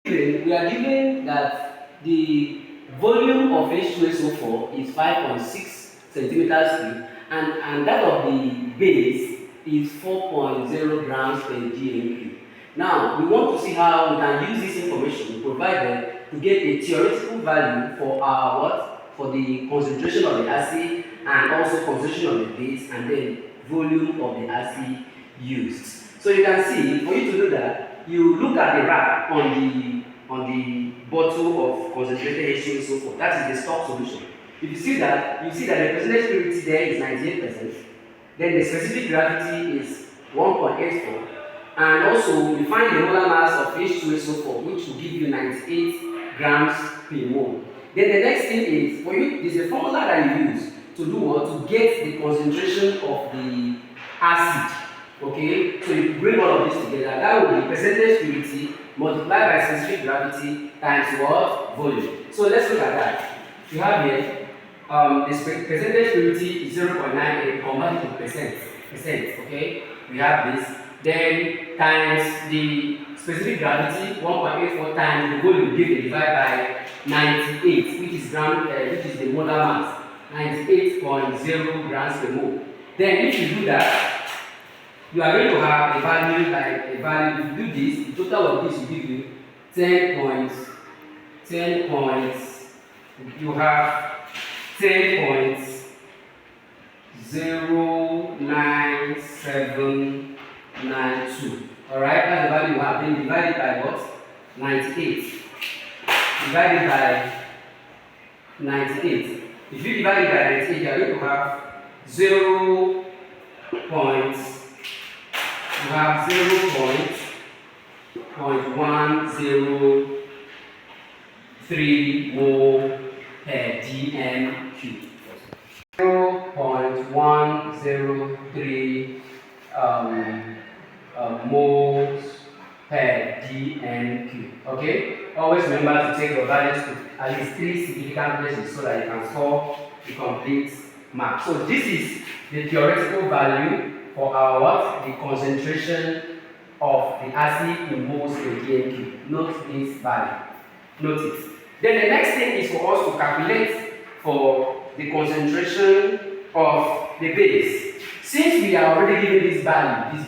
We are given that the volume of H2SO4 is 5.6 centimeters cube, and that of the base is 4.0 grams per gm. Now, we want to see how we can use this information provided to get a theoretical value for our what? For the concentration of the acid and also concentration of the base and then volume of the acid used. So you can see, for you to do that, you look at the wrap on the bottle of concentrated H2SO4. That is the stock solution. If you see that, the percentage purity there is 98%. Then the specific gravity is 1.84. And also, we find the molar mass of H2SO4, which will give you 98 grams per mole. Then the next thing is, for you, there's a formula that you use to do what? To get the concentration of the acid. Okay, so you bring all of this together. That will be percentage purity multiplied by specific gravity times what? Volume. So let's look at that. You have here the percentage purity is 0.98 converted to percent. Okay, we have this. Then times the specific gravity 1.84 times the volume given divided by 98, which is the molar mass, 98.0 grams per mole. Then if you do that, you are going to have a value like a value. If you do this, the total of this will give you 10 points. You have 10.09792. Alright, that's the value you have. Then divided by what? 98. Divided by 98. If you divide it by 98, you are going to have 0. You have 0.103 mole per dm cube. 0.103 moles per dm cube. Okay? Always remember to take your values to at least 3 significant places so that you can score the complete mark. So this is the theoretical value for our what? The concentration of the acid in moles per dm cube. Note this value. Note it. Then the next thing is for us to calculate for the concentration of the base. Since we are already given this value,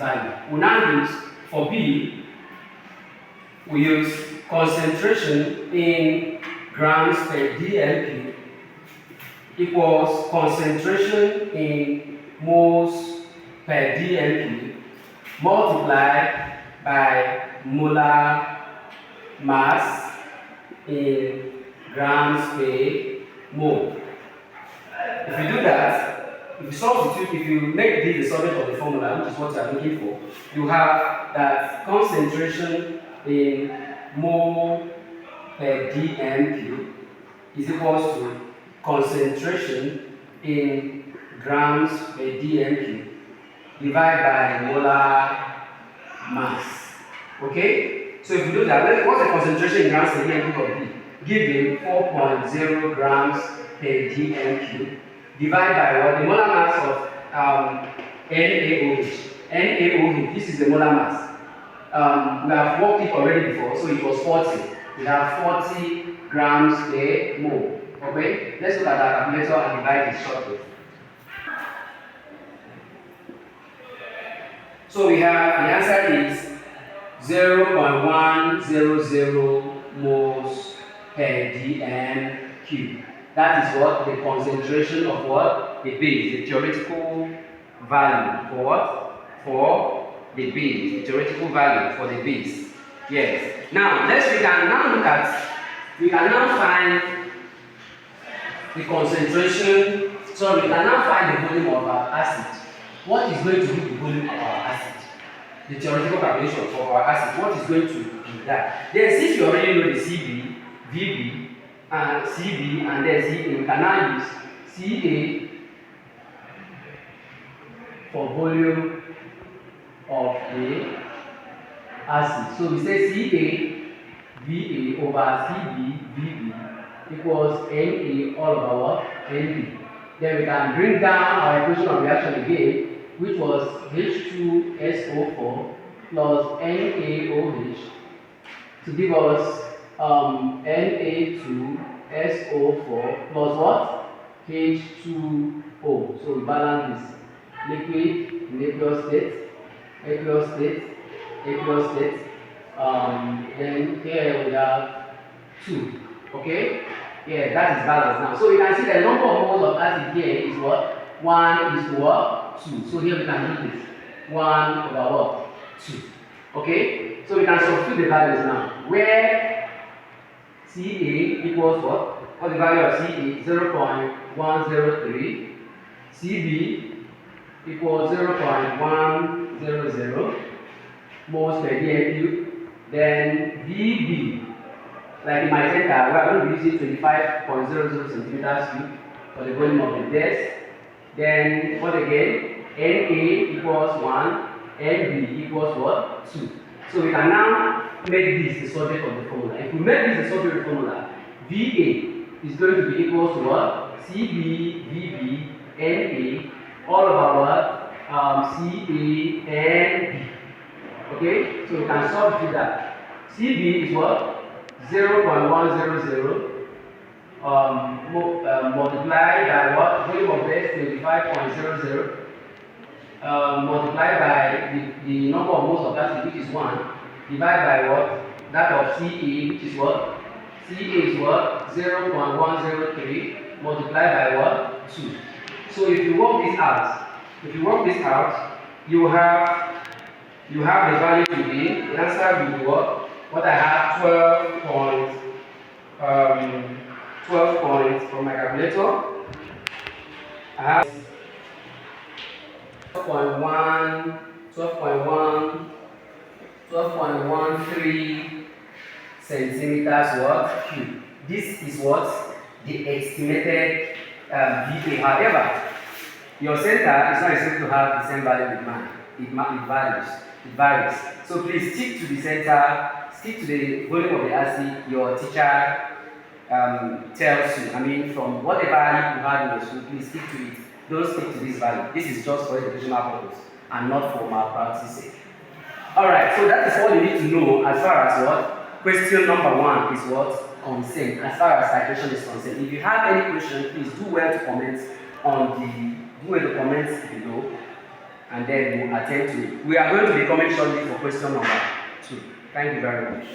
we now use for B, we use concentration in grams per dm cube equals concentration in moles per dm cube multiplied by molar mass in grams per mole. If you do that, if you make this the subject of the formula, which is what you are looking for, you have that concentration in mole per dm cube is equals to concentration in grams per dm cube divided by molar mass. Okay? So if you do that, what's the concentration in grams per dm cube of B? Given 4.0 grams per dm cube divided by what? The molar mass of NaOH. NaOH, this is the molar mass. We have worked it already before, so it was 40. We have 40 grams per mole. Okay? Let's look at our calculator and divide it shortly. So we have the answer is 0.100 moles per dm cube. That is what? The concentration of what? The base, the theoretical value for what? For the base, the theoretical value for the base. Yes. Now, we can now find the concentration, so we can now find the volume of our acid. What is going to be the volume of our acid? The theoretical calculation for our acid, what is going to be that? Then since you already know the CB, VB, and CB, and then CA, we can now use CA for volume of the acid. So we say CA VA over CB VB equals NA all over what? NB. Then we can bring down our equation of reaction again, which was H2SO4 plus NaOH to give us Na2SO4 plus what? H2O. So we balance this. Liquid in aqueous state, aqueous state, aqueous state. Then here we have 2. Okay? Yeah, that is balanced now. So you can see the number of moles of acid here is what? 1 is to what? 2. So here we can do this. 1 over what? 2. Okay? So we can substitute the values now. Where Ca equals what? What's the value of Ca? 0.103. Cb equals 0.100 moles per dm cube. Then Vb, like in my center, we are going to be using 25.00 centimeters cube for the volume of the test. Then what again? Na equals 1, Nb equals what? 2. So we can now make this the subject of the formula. If we make this the subject of the formula, Va is going to be equal to what? Cb, Vb, Na, all over what? Ca, and B. Okay? So we can substitute that. Cb is what? 0.100 multiplied by what? Volume of this 25.00 multiplied by the number of moles of acid, which is 1, divided by what? That of Ca, which is what? Ca is what? 0.103 multiplied by what? 2. So if you work this out, you have the value to be, the answer will be what? What I have 12 points from my calculator. I have 12.13 centimeters what? Cube. This is what? The estimated VA. However, your center is not expected to have the same value with mine. It varies. So please stick to the center, stick to the volume of the acid your teacher tells you. I mean, from whatever you have in your school, please stick to it. Don't stick to this value. This is just for educational purpose and not for malpractice sake. Alright, so that is all you need to know as far as what? Question number 1 is what? Concerned, as far as citation is concerned. If you have any question, please do well to comment below, and then we'll attend to it. We are going to be coming shortly for question number 2. Thank you very much.